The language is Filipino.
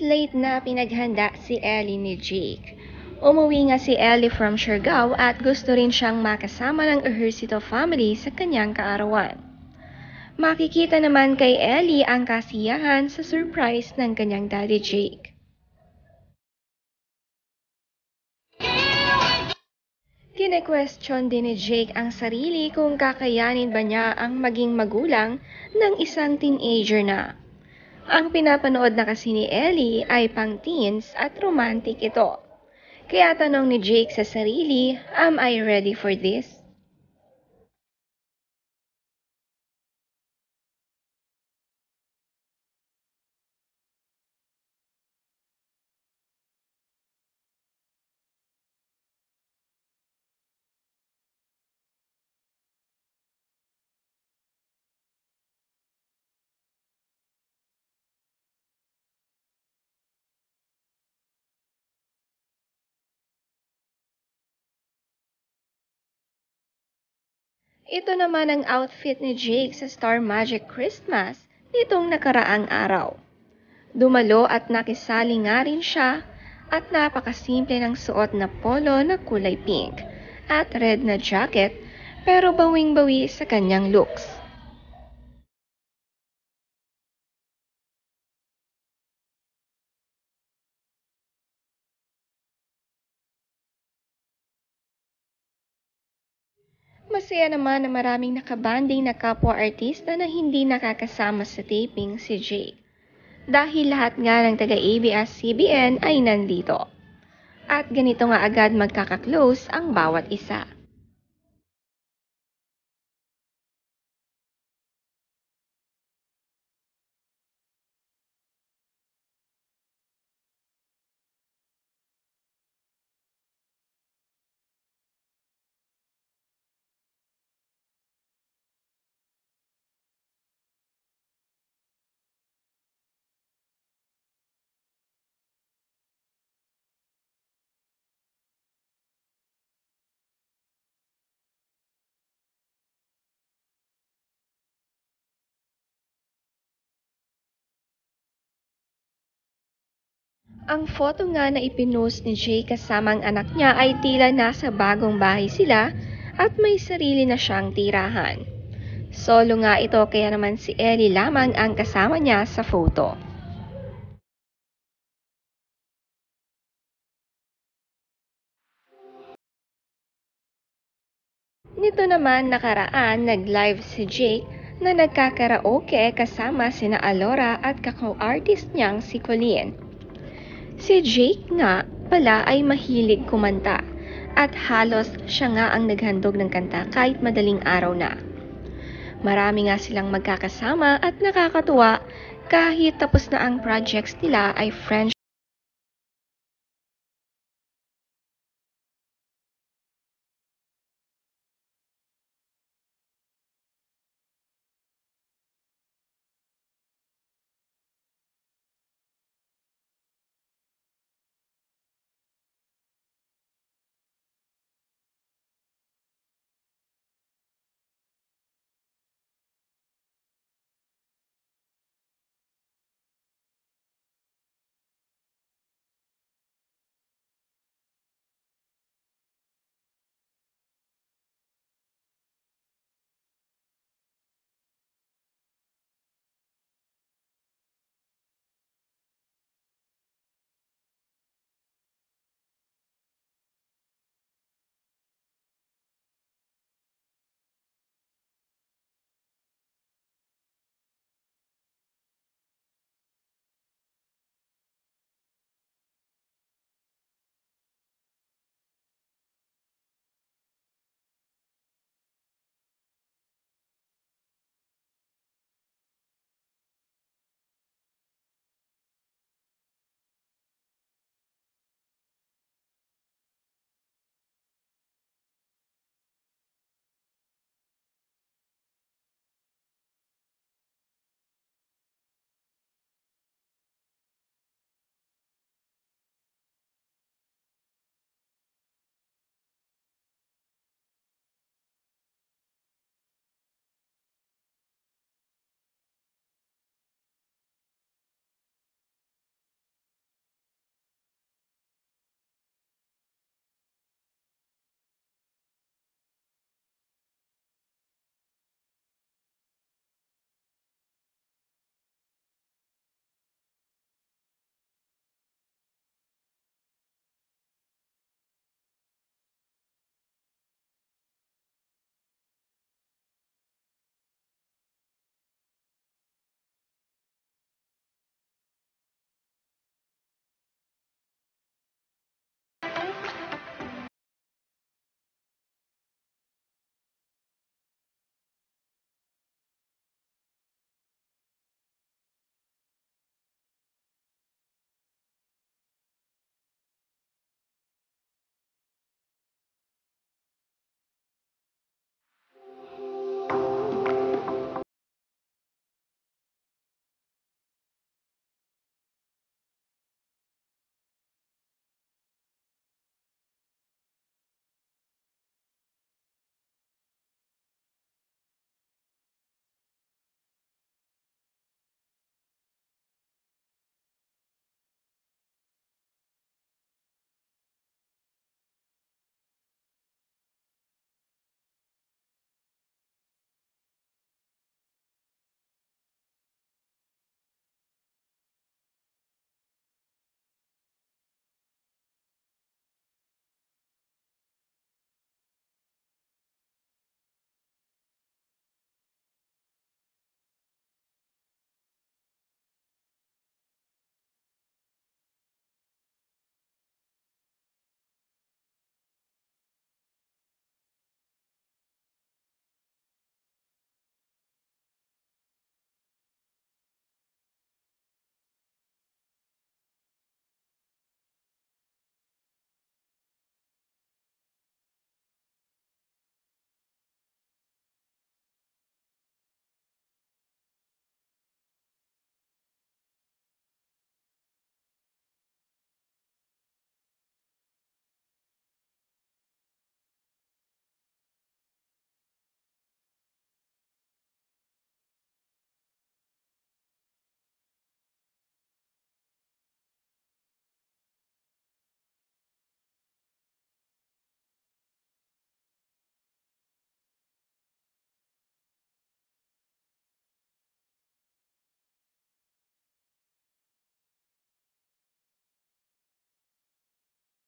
late na pinaghanda si Ellie ni Jake. Umuwi nga si Ellie from Siargao at gusto rin siyang makasama ng Ejercito family sa kanyang kaarawan. Makikita naman kay Ellie ang kasiyahan sa surprise ng kanyang daddy Jake. Kine-question din ni Jake ang sarili kung kakayanin ba niya ang maging magulang ng isang teenager na. Ang pinapanood na kasi ni Ellie ay pang-teens at romantic ito. Kaya tanong ni Jake sa sarili, am I ready for this? Ito naman ang outfit ni Jake sa Star Magic Christmas nitong nakaraang araw. Dumalo at nakisali nga rin siya at napakasimple ng suot na polo na kulay pink at red na jacket pero bawing-bawi sa kanyang looks. Masaya naman na maraming nakabanding na kapwa-artista na hindi nakakasama sa taping si Jake. Dahil lahat nga ng taga-ABS-CBN ay nandito. At ganito nga agad magkaka-close ang bawat isa. Ang photo nga na ipinost ni Jay kasama ang anak niya ay tila nasa bagong bahay sila at may sarili na siyang tirahan. Solo nga ito kaya naman si Ellie lamang ang kasama niya sa photo. Nito naman nakaraan nag-live si Jake na nagkakaraoke kasama sina Alora at kako-artist niyang si Colleen. Si Jake nga pala ay mahilig kumanta at halos siya nga ang naghandog ng kanta kahit madaling araw na. Marami nga silang magkakasama at nakakatuwa kahit tapos na ang projects nila ay friends